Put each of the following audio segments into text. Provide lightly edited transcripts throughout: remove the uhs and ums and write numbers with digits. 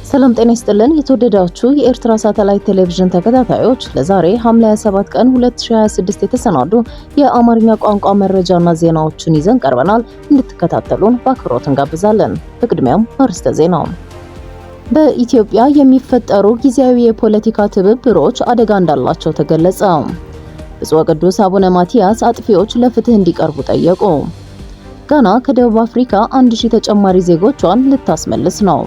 ሰላም ጤና ይስጥልን። የተወደዳችሁ የኤርትራ ሳተላይት ቴሌቪዥን ተከታታዮች ለዛሬ ሐምሌ 27 ቀን 2026 የተሰናዱ የአማርኛ ቋንቋ መረጃና ዜናዎችን ይዘን ቀርበናል። እንድትከታተሉን በአክብሮት እንጋብዛለን። በቅድሚያም አርዕስተ ዜናው። በኢትዮጵያ የሚፈጠሩ ጊዜያዊ የፖለቲካ ትብብሮች አደጋ እንዳላቸው ተገለጸ። ብፁዕ ቅዱስ አቡነ ማትያስ አጥፊዎች ለፍትህ እንዲቀርቡ ጠየቁ። ጋና ከደቡብ አፍሪካ 1000 ተጨማሪ ዜጎቿን ልታስመልስ ነው።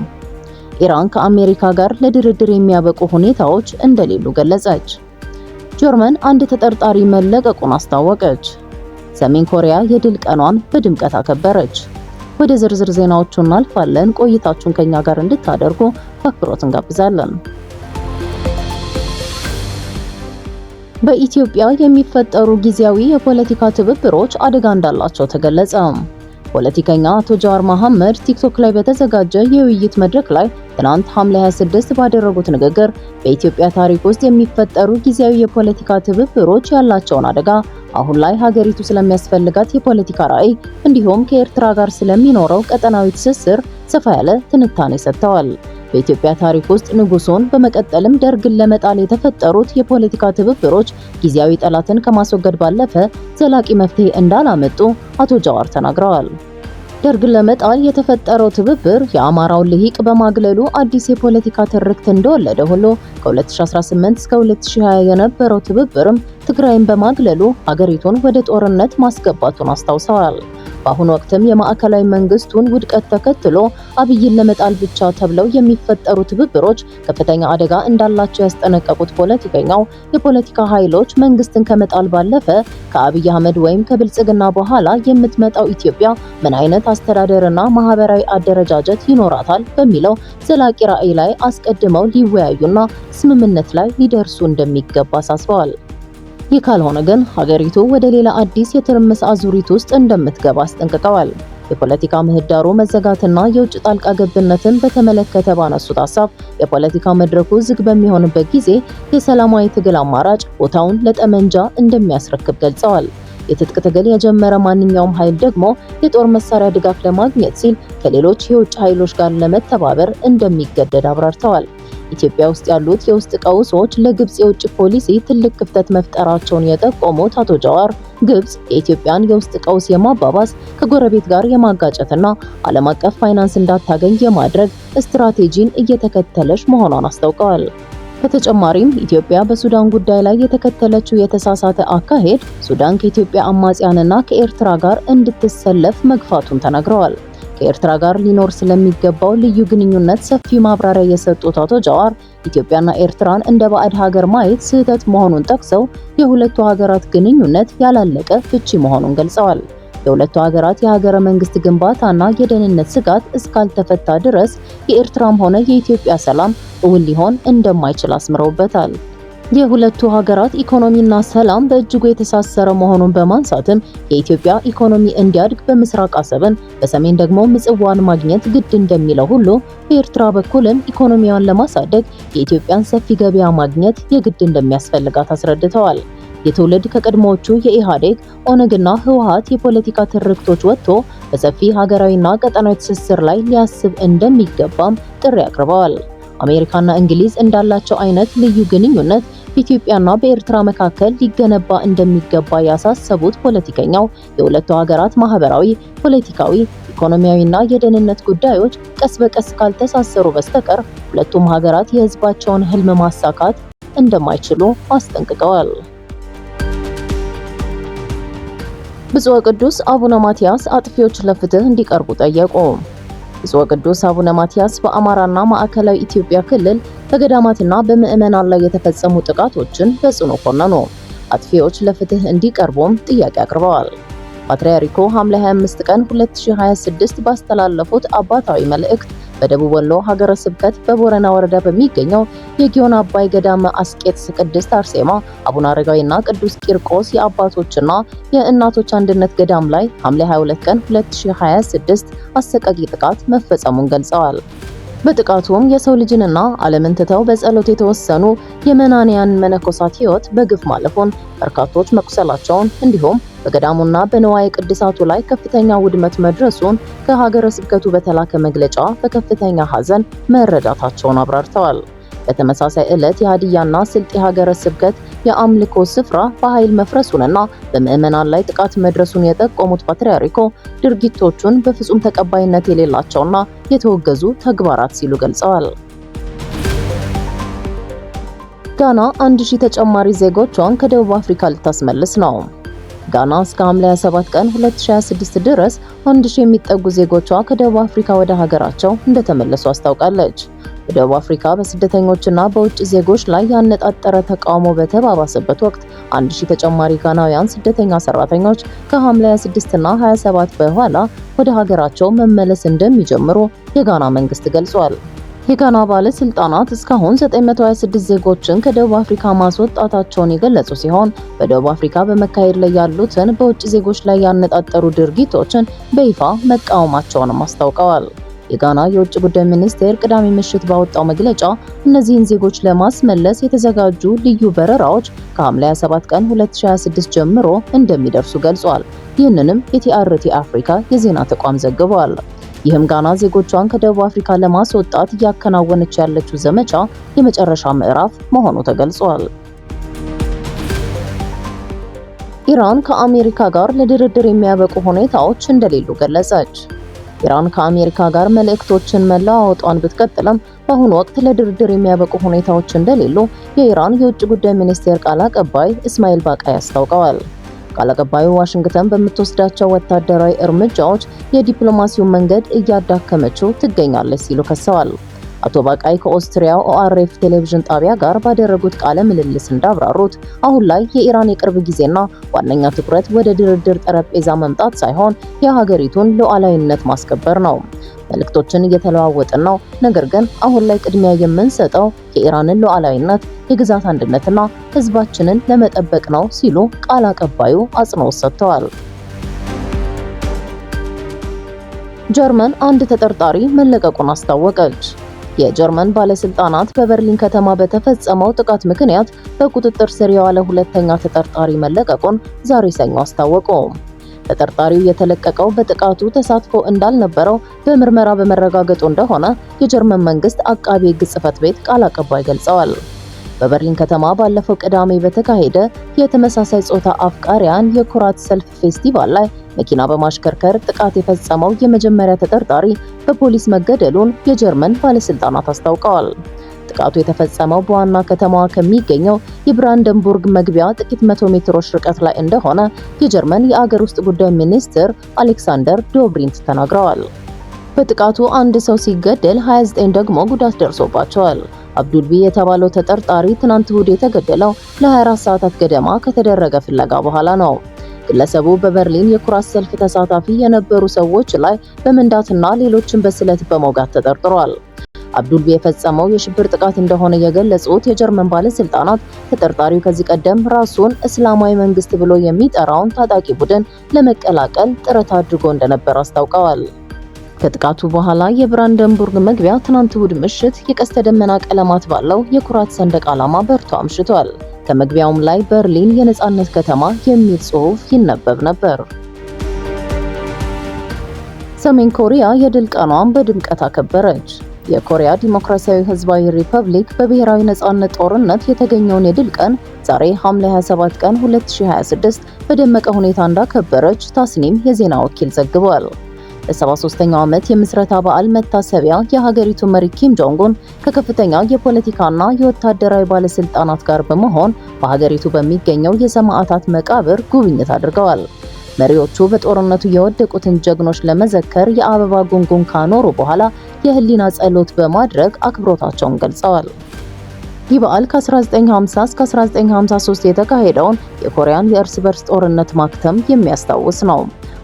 ኢራን ከአሜሪካ ጋር ለድርድር የሚያበቁ ሁኔታዎች እንደሌሉ ገለጸች። ጀርመን አንድ ተጠርጣሪ መለቀቁን አስታወቀች። ሰሜን ኮሪያ የድል ቀኗን በድምቀት አከበረች። ወደ ዝርዝር ዜናዎቹ እናልፋለን። ቆይታችሁን ከኛ ጋር እንድታደርጉ በአክብሮት እንጋብዛለን። በኢትዮጵያ የሚፈጠሩ ጊዜያዊ የፖለቲካ ትብብሮች አደጋ እንዳላቸው ተገለጸ። ፖለቲከኛ አቶ ጃዋር መሐመድ ቲክቶክ ላይ በተዘጋጀ የውይይት መድረክ ላይ ትናንት ሐምሌ 26 ባደረጉት ንግግር በኢትዮጵያ ታሪክ ውስጥ የሚፈጠሩ ጊዜያዊ የፖለቲካ ትብብሮች ያላቸውን አደጋ፣ አሁን ላይ ሀገሪቱ ስለሚያስፈልጋት የፖለቲካ ራዕይ እንዲሁም ከኤርትራ ጋር ስለሚኖረው ቀጠናዊ ትስስር ሰፋ ያለ ትንታኔ ሰጥተዋል። በኢትዮጵያ ታሪክ ውስጥ ንጉሱን በመቀጠልም ደርግን ለመጣል የተፈጠሩት የፖለቲካ ትብብሮች ጊዜያዊ ጠላትን ከማስወገድ ባለፈ ዘላቂ መፍትሄ እንዳላመጡ አቶ ጃዋር ተናግረዋል። ደርግን ለመጣል የተፈጠረው ትብብር የአማራውን ልሂቅ በማግለሉ አዲስ የፖለቲካ ትርክት እንደወለደ ሁሉ ከ2018 እስከ 2020 የነበረው ትብብርም ትግራይን በማግለሉ ሀገሪቱን ወደ ጦርነት ማስገባቱን አስታውሰዋል። በአሁኑ ወቅትም የማዕከላዊ መንግስቱን ውድቀት ተከትሎ አብይን ለመጣል ብቻ ተብለው የሚፈጠሩ ትብብሮች ከፍተኛ አደጋ እንዳላቸው ያስጠነቀቁት ፖለቲከኛው የፖለቲካ ኃይሎች መንግስትን ከመጣል ባለፈ ከአብይ አህመድ ወይም ከብልጽግና በኋላ የምትመጣው ኢትዮጵያ ምን አይነት አስተዳደርና ማህበራዊ አደረጃጀት ይኖራታል በሚለው ዘላቂ ራዕይ ላይ አስቀድመው ሊወያዩና ስምምነት ላይ ሊደርሱ እንደሚገባ አሳስበዋል። ይህ ካልሆነ ግን ሀገሪቱ ወደ ሌላ አዲስ የትርምስ አዙሪት ውስጥ እንደምትገባ አስጠንቅቀዋል። የፖለቲካ ምህዳሩ መዘጋትና የውጭ ጣልቃ ገብነትን በተመለከተ ባነሱት ሀሳብ የፖለቲካ መድረኩ ዝግ በሚሆንበት ጊዜ የሰላማዊ ትግል አማራጭ ቦታውን ለጠመንጃ እንደሚያስረክብ ገልጸዋል። የትጥቅ ትግል የጀመረ ማንኛውም ኃይል ደግሞ የጦር መሳሪያ ድጋፍ ለማግኘት ሲል ከሌሎች የውጭ ኃይሎች ጋር ለመተባበር እንደሚገደድ አብራርተዋል። ኢትዮጵያ ውስጥ ያሉት የውስጥ ቀውሶች ለግብጽ የውጭ ፖሊሲ ትልቅ ክፍተት መፍጠራቸውን የጠቆሙት አቶ ጃዋር ግብጽ የኢትዮጵያን የውስጥ ቀውስ የማባባስ ከጎረቤት ጋር የማጋጨትና ዓለም አቀፍ ፋይናንስ እንዳታገኝ የማድረግ ስትራቴጂን እየተከተለች መሆኗን አስታውቀዋል። በተጨማሪም ኢትዮጵያ በሱዳን ጉዳይ ላይ የተከተለችው የተሳሳተ አካሄድ ሱዳን ከኢትዮጵያ አማጽያንና ከኤርትራ ጋር እንድትሰለፍ መግፋቱን ተናግረዋል። ከኤርትራ ጋር ሊኖር ስለሚገባው ልዩ ግንኙነት ሰፊ ማብራሪያ የሰጡት አቶ ጃዋር ኢትዮጵያና ኤርትራን እንደ ባዕድ ሀገር ማየት ስህተት መሆኑን ጠቅሰው የሁለቱ ሀገራት ግንኙነት ያላለቀ ፍቺ መሆኑን ገልጸዋል። የሁለቱ ሀገራት የሀገረ መንግስት ግንባታና የደህንነት ስጋት እስካልተፈታ ድረስ የኤርትራም ሆነ የኢትዮጵያ ሰላም እውን ሊሆን እንደማይችል አስምረውበታል። የሁለቱ ሀገራት ኢኮኖሚና ሰላም በእጅጉ የተሳሰረ መሆኑን በማንሳትም የኢትዮጵያ ኢኮኖሚ እንዲያድግ በምስራቅ አሰብን በሰሜን ደግሞ ምጽዋን ማግኘት ግድ እንደሚለው ሁሉ በኤርትራ በኩልም ኢኮኖሚዋን ለማሳደግ የኢትዮጵያን ሰፊ ገበያ ማግኘት የግድ እንደሚያስፈልጋት አስረድተዋል። የትውልድ ከቀድሞዎቹ የኢህአዴግ ኦነግና ህወሓት የፖለቲካ ትርክቶች ወጥቶ በሰፊ ሀገራዊና ቀጠናዊ ትስስር ላይ ሊያስብ እንደሚገባም ጥሪ አቅርበዋል። አሜሪካና እንግሊዝ እንዳላቸው አይነት ልዩ ግንኙነት በኢትዮጵያና በኤርትራ መካከል ሊገነባ እንደሚገባ ያሳሰቡት ፖለቲከኛው የሁለቱ ሀገራት ማህበራዊ፣ ፖለቲካዊ፣ ኢኮኖሚያዊና የደህንነት ጉዳዮች ቀስ በቀስ ካልተሳሰሩ በስተቀር ሁለቱም ሀገራት የህዝባቸውን ህልም ማሳካት እንደማይችሉ አስጠንቅቀዋል። ብፁዕ ቅዱስ አቡነ ማትያስ አጥፊዎች ለፍትህ እንዲቀርቡ ጠየቁ። ብፁዕ ቅዱስ አቡነ ማትያስ በአማራና ማዕከላዊ ኢትዮጵያ ክልል በገዳማትና በምዕመናን ላይ የተፈጸሙ ጥቃቶችን በጽኑ ኮነኑ። አጥፊዎች ለፍትህ እንዲቀርቡም ጥያቄ አቅርበዋል። ፓትርያርኩ ሐምሌ 25 ቀን 2026 ባስተላለፉት አባታዊ መልእክት በደቡብ ወሎ ሀገረ ስብከት በቦረና ወረዳ በሚገኘው የጊዮን አባይ ገዳመ አስቄጥስ ቅድስት አርሴማ አቡነ አረጋዊና ቅዱስ ቂርቆስ የአባቶችና የእናቶች አንድነት ገዳም ላይ ሐምሌ 22 ቀን 2026 አሰቃቂ ጥቃት መፈጸሙን ገልጸዋል። በጥቃቱም የሰው ልጅንና ዓለምን ትተው በጸሎት የተወሰኑ የመናንያን መነኮሳት ሕይወት በግፍ ማለፉን፣ በርካቶች መቁሰላቸውን እንዲሁም በገዳሙና በንዋየ ቅድሳቱ ላይ ከፍተኛ ውድመት መድረሱን ከሀገረ ስብከቱ በተላከ መግለጫ በከፍተኛ ሐዘን መረዳታቸውን አብራርተዋል። በተመሳሳይ ዕለት የሀዲያና ስልጤ ሀገረ ስብከት የአምልኮ ስፍራ በኃይል መፍረሱንና በምዕመናን ላይ ጥቃት መድረሱን የጠቆሙት ፓትርያርኩ ድርጊቶቹን በፍጹም ተቀባይነት የሌላቸውና የተወገዙ ተግባራት ሲሉ ገልጸዋል። ጋና 1000 ተጨማሪ ዜጎቿን ከደቡብ አፍሪካ ልታስመልስ ነው። ጋና እስከ ሐምሌ 27 ቀን 2026 ድረስ 1000 የሚጠጉ ዜጎቿ ከደቡብ አፍሪካ ወደ ሀገራቸው እንደተመለሱ አስታውቃለች። በደቡብ አፍሪካ በስደተኞችና በውጭ ዜጎች ላይ ያነጣጠረ ተቃውሞ በተባባሰበት ወቅት 1000 ተጨማሪ ጋናውያን ስደተኛ ሰራተኞች ከሐምሌ 26 እና 27 በኋላ ወደ ሀገራቸው መመለስ እንደሚጀምሩ የጋና መንግስት ገልጿል። የጋና ባለስልጣናት እስካሁን 926 ዜጎችን ከደቡብ አፍሪካ ማስወጣታቸውን የገለጹ ሲሆን በደቡብ አፍሪካ በመካሄድ ላይ ያሉትን በውጭ ዜጎች ላይ ያነጣጠሩ ድርጊቶችን በይፋ መቃወማቸውንም አስታውቀዋል። የጋና የውጭ ጉዳይ ሚኒስቴር ቅዳሜ ምሽት ባወጣው መግለጫ እነዚህን ዜጎች ለማስመለስ የተዘጋጁ ልዩ በረራዎች ከሐምሌ 27 ቀን 2026 ጀምሮ እንደሚደርሱ ገልጿል። ይህንንም የቲአርቲ አፍሪካ የዜና ተቋም ዘግቧል። ይህም ጋና ዜጎቿን ከደቡብ አፍሪካ ለማስወጣት እያከናወነች ያለችው ዘመቻ የመጨረሻ ምዕራፍ መሆኑ ተገልጿል። ኢራን ከአሜሪካ ጋር ለድርድር የሚያበቁ ሁኔታዎች እንደሌሉ ገለጸች። ኢራን ከአሜሪካ ጋር መልእክቶችን መለዋወጧን ብትቀጥልም በአሁኑ ወቅት ለድርድር የሚያበቁ ሁኔታዎች እንደሌሉ የኢራን የውጭ ጉዳይ ሚኒስቴር ቃል አቀባይ እስማኤል ባቃይ አስታውቀዋል። ቃል አቀባዩ ዋሽንግተን በምትወስዳቸው ወታደራዊ እርምጃዎች የዲፕሎማሲውን መንገድ እያዳከመችው ትገኛለች ሲሉ ከሰዋል። አቶ ባቃይ ከኦስትሪያው ኦአርኤፍ ቴሌቪዥን ጣቢያ ጋር ባደረጉት ቃለ ምልልስ እንዳብራሩት አሁን ላይ የኢራን የቅርብ ጊዜና ዋነኛ ትኩረት ወደ ድርድር ጠረጴዛ መምጣት ሳይሆን የሀገሪቱን ሉዓላዊነት ማስከበር ነው። መልእክቶችን እየተለዋወጥን ነው፣ ነገር ግን አሁን ላይ ቅድሚያ የምንሰጠው የኢራንን ሉዓላዊነት፣ የግዛት አንድነትና ሕዝባችንን ለመጠበቅ ነው ሲሉ ቃል አቀባዩ አጽንኦት ሰጥተዋል። ጀርመን አንድ ተጠርጣሪ መለቀቁን አስታወቀች። የጀርመን ባለስልጣናት በበርሊን ከተማ በተፈጸመው ጥቃት ምክንያት በቁጥጥር ስር የዋለ ሁለተኛ ተጠርጣሪ መለቀቁን ዛሬ ሰኞ አስታወቁ። ተጠርጣሪው የተለቀቀው በጥቃቱ ተሳትፎ እንዳልነበረው በምርመራ በመረጋገጡ እንደሆነ የጀርመን መንግስት አቃቤ ሕግ ጽሕፈት ቤት ቃል አቀባይ ገልጸዋል። በበርሊን ከተማ ባለፈው ቅዳሜ በተካሄደ የተመሳሳይ ጾታ አፍቃሪያን የኩራት ሰልፍ ፌስቲቫል ላይ መኪና በማሽከርከር ጥቃት የፈጸመው የመጀመሪያ ተጠርጣሪ በፖሊስ መገደሉን የጀርመን ባለስልጣናት አስታውቀዋል። ጥቃቱ የተፈጸመው በዋና ከተማዋ ከሚገኘው የብራንደንቡርግ መግቢያ ጥቂት 100 ሜትሮች ርቀት ላይ እንደሆነ የጀርመን የአገር ውስጥ ጉዳይ ሚኒስትር አሌክሳንደር ዶብሪንት ተናግረዋል። በጥቃቱ አንድ ሰው ሲገደል 29 ደግሞ ጉዳት ደርሶባቸዋል። አብዱልቢ የተባለው ተጠርጣሪ ትናንት እሁድ የተገደለው ለ24 ሰዓታት ገደማ ከተደረገ ፍለጋ በኋላ ነው። ግለሰቡ በበርሊን የኩራት ሰልፍ ተሳታፊ የነበሩ ሰዎች ላይ በመንዳትና ሌሎችን በስለት በመውጋት ተጠርጥሯል። አብዱልቢ የፈጸመው የሽብር ጥቃት እንደሆነ የገለጹት የጀርመን ባለስልጣናት ተጠርጣሪው ከዚህ ቀደም ራሱን እስላማዊ መንግስት ብሎ የሚጠራውን ታጣቂ ቡድን ለመቀላቀል ጥረት አድርጎ እንደነበር አስታውቀዋል። ከጥቃቱ በኋላ የብራንደንቡርግ መግቢያ ትናንት እሁድ ምሽት የቀስተ ደመና ቀለማት ባለው የኩራት ሰንደቅ ዓላማ በርቶ አምሽቷል። ከመግቢያውም ላይ በርሊን የነጻነት ከተማ የሚል ጽሑፍ ይነበብ ነበር። ሰሜን ኮሪያ የድል ቀኗን በድምቀት አከበረች። የኮሪያ ዲሞክራሲያዊ ህዝባዊ ሪፐብሊክ በብሔራዊ ነጻነት ጦርነት የተገኘውን የድል ቀን ዛሬ ሐምሌ 27 ቀን 2026 በደመቀ ሁኔታ እንዳከበረች ታስኒም የዜና ወኪል ዘግቧል። ለ73ኛው ዓመት የምስረታ በዓል መታሰቢያ የሀገሪቱ መሪ ኪም ጆንግ ኡን ከከፍተኛ የፖለቲካና የወታደራዊ ባለስልጣናት ጋር በመሆን በሀገሪቱ በሚገኘው የሰማዕታት መቃብር ጉብኝት አድርገዋል። መሪዎቹ በጦርነቱ የወደቁትን ጀግኖች ለመዘከር የአበባ ጉንጉን ካኖሩ በኋላ የህሊና ጸሎት በማድረግ አክብሮታቸውን ገልጸዋል። ይህ በዓል ከ1950 እስከ 1953 የተካሄደውን የኮሪያን የእርስ በርስ ጦርነት ማክተም የሚያስታውስ ነው።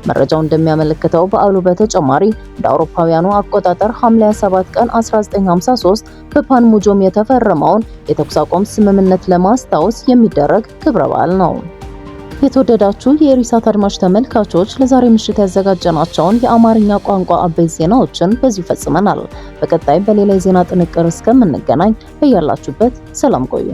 መረጃው እንደሚያመለክተው በዓሉ በተጨማሪ እንደ አውሮፓውያኑ አቆጣጠር ሐምሌ 7 ቀን 1953 በፓንሙጆም የተፈረመውን የተኩስ አቁም ስምምነት ለማስታወስ የሚደረግ ክብረ በዓል ነው። የተወደዳችሁ የኢሪሳት አድማጭ ተመልካቾች ለዛሬ ምሽት ያዘጋጀናቸውን የአማርኛ ቋንቋ አበይት ዜናዎችን በዚሁ ፈጽመናል። በቀጣይ በሌላ የዜና ጥንቅር እስከምንገናኝ በያላችሁበት ሰላም ቆዩ።